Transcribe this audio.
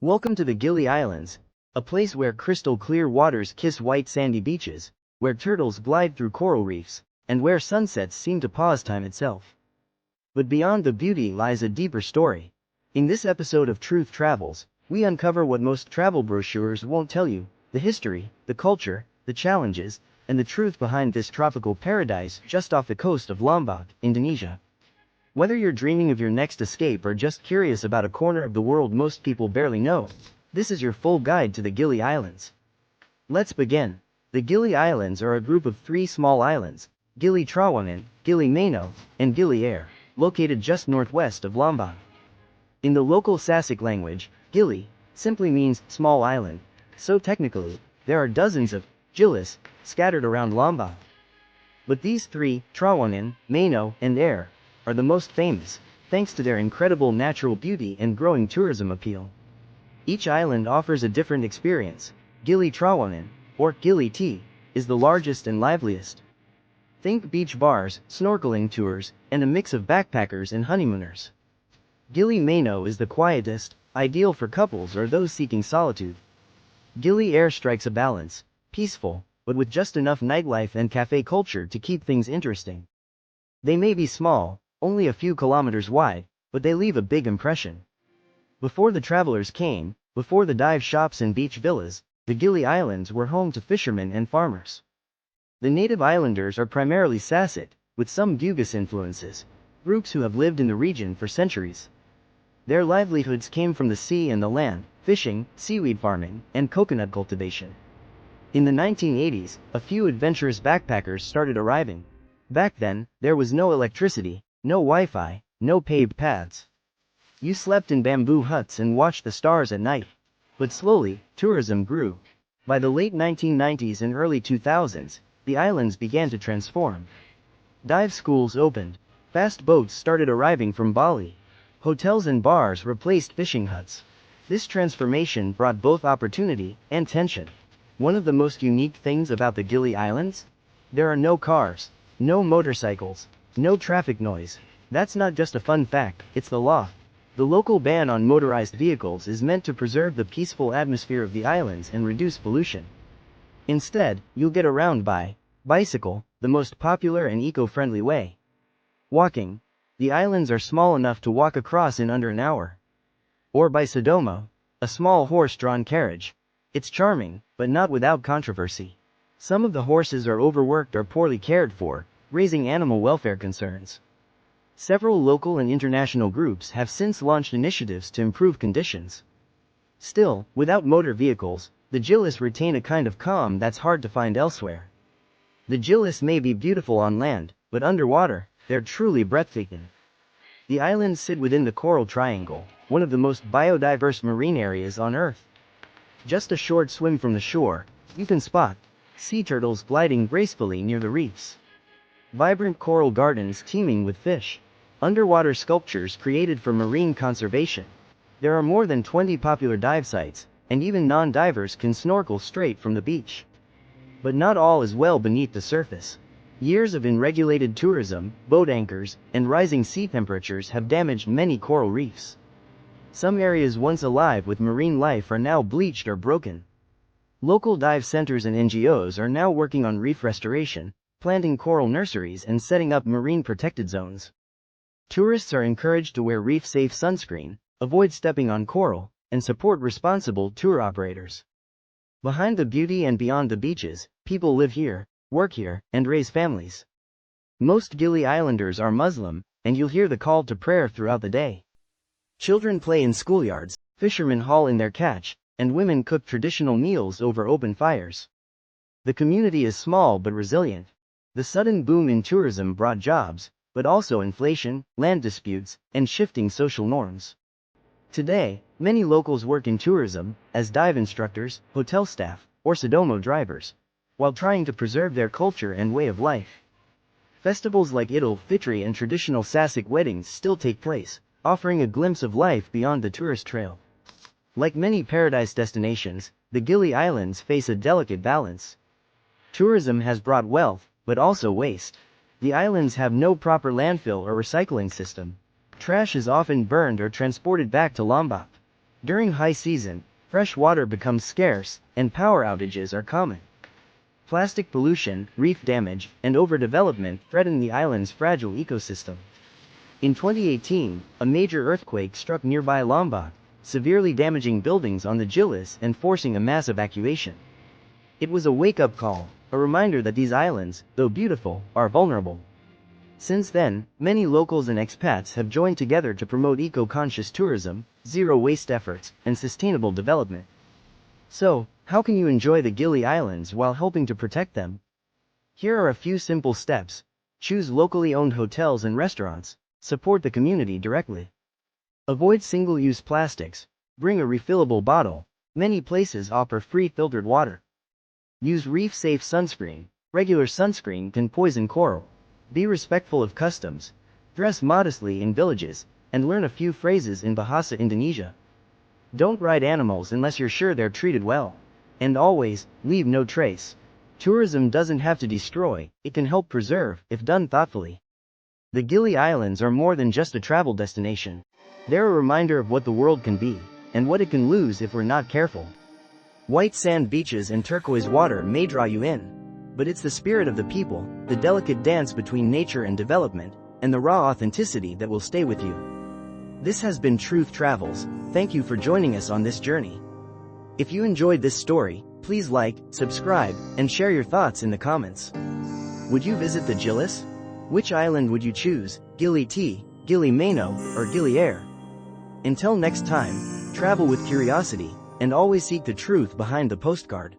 Welcome to the Gili Islands, a place where crystal clear waters kiss white sandy beaches, where turtles glide through coral reefs, and where sunsets seem to pause time itself. But beyond the beauty lies a deeper story. In this episode of Truth Travels, we uncover what most travel brochures won't tell you: the history, the culture, the challenges, and the truth behind this tropical paradise just off the coast of Lombok, Indonesia. Whether you're dreaming of your next escape or just curious about a corner of the world most people barely know, this is your full guide to the Gili Islands. Let's begin. The Gili Islands are a group of three small islands: Gili Trawangan, Gili Meno, and Gili Air, located just northwest of Lombok. In the local Sasak language, Gili simply means small island, so technically, there are dozens of Gilis scattered around Lombok. But these three, Trawangan, Meno, and Air, are the most famous, thanks to their incredible natural beauty and growing tourism appeal. Each island offers a different experience. Gili Trawangan, or Gili T, is the largest and liveliest. Think beach bars, snorkeling tours, and a mix of backpackers and honeymooners. Gili Meno is the quietest, ideal for couples or those seeking solitude. Gili Air strikes a balance, peaceful, but with just enough nightlife and cafe culture to keep things interesting. They may be small, only a few kilometers wide, but they leave a big impression. Before the travelers came, before the dive shops and beach villas, the Gili Islands were home to fishermen and farmers. The native islanders are primarily Sasak, with some Bugis influences, groups who have lived in the region for centuries. Their livelihoods came from the sea and the land: fishing, seaweed farming, and coconut cultivation. In the 1980s, a few adventurous backpackers started arriving. Back then, there was no electricity, no Wi-Fi, no paved paths. You slept in bamboo huts and watched the stars at night. But slowly, tourism grew. By the late 1990s and early 2000s, the islands began to transform. Dive schools opened. Fast boats started arriving from Bali. Hotels and bars replaced fishing huts. This transformation brought both opportunity and tension. One of the most unique things about the Gili Islands? There are no cars, no motorcycles, no traffic noise. That's not just a fun fact, it's the law. The local ban on motorized vehicles is meant to preserve the peaceful atmosphere of the islands and reduce pollution. Instead, you'll get around by bicycle, the most popular and eco-friendly way. Walking. The islands are small enough to walk across in under an hour. Or by Sodomo, a small horse-drawn carriage. It's charming, but not without controversy. Some of the horses are overworked or poorly cared for, raising animal welfare concerns. Several local and international groups have since launched initiatives to improve conditions. Still, without motor vehicles, the Gilis retain a kind of calm that's hard to find elsewhere. The Gilis may be beautiful on land, but underwater, they're truly breathtaking. The islands sit within the Coral Triangle, one of the most biodiverse marine areas on Earth. Just a short swim from the shore, you can spot sea turtles gliding gracefully near the reefs. Vibrant coral gardens teeming with fish. Underwater sculptures created for marine conservation. There are more than 20 popular dive sites, and even non-divers can snorkel straight from the beach. But not all is well beneath the surface. Years of unregulated tourism, boat anchors, and rising sea temperatures have damaged many coral reefs. Some areas once alive with marine life are now bleached or broken. Local dive centers and NGOs are now working on reef restoration, planting coral nurseries and setting up marine protected zones. Tourists are encouraged to wear reef-safe sunscreen, avoid stepping on coral, and support responsible tour operators. Behind the beauty and beyond the beaches, people live here, work here, and raise families. Most Gili Islanders are Muslim, and you'll hear the call to prayer throughout the day. Children play in schoolyards, fishermen haul in their catch, and women cook traditional meals over open fires. The community is small but resilient. The sudden boom in tourism brought jobs, but also inflation, land disputes, and shifting social norms. Today, many locals work in tourism, as dive instructors, hotel staff, or Sodomo drivers, while trying to preserve their culture and way of life. Festivals like Idul Fitri and traditional Sasak weddings still take place, offering a glimpse of life beyond the tourist trail. Like many paradise destinations, the Gili Islands face a delicate balance. Tourism has brought wealth, but also waste. The islands have no proper landfill or recycling system. Trash is often burned or transported back to Lombok. During high season, fresh water becomes scarce, and power outages are common. Plastic pollution, reef damage, and overdevelopment threaten the island's fragile ecosystem. In 2018, a major earthquake struck nearby Lombok, severely damaging buildings on the Gilis and forcing a mass evacuation. It was a wake-up call, a reminder that these islands, though beautiful, are vulnerable. Since then, many locals and expats have joined together to promote eco-conscious tourism, zero-waste efforts, and sustainable development. So, how can you enjoy the Gili Islands while helping to protect them? Here are a few simple steps. Choose locally owned hotels and restaurants. Support the community directly. Avoid single-use plastics. Bring a refillable bottle. Many places offer free filtered water. Use reef-safe sunscreen. Regular sunscreen can poison coral. Be respectful of customs. Dress modestly in villages, and learn a few phrases in Bahasa Indonesia. Don't ride animals unless you're sure they're treated well. And always, leave no trace. Tourism doesn't have to destroy, it can help preserve, if done thoughtfully. The Gili Islands are more than just a travel destination. They're a reminder of what the world can be, and what it can lose if we're not careful. White sand beaches and turquoise water may draw you in. But it's the spirit of the people, the delicate dance between nature and development, and the raw authenticity that will stay with you. This has been Truth Travels. Thank you for joining us on this journey. If you enjoyed this story, please like, subscribe, and share your thoughts in the comments. Would you visit the Gilis? Which island would you choose, Gili T, Gili Meno, or Gili Air? Until next time, travel with curiosity, and always seek the truth behind the postcard.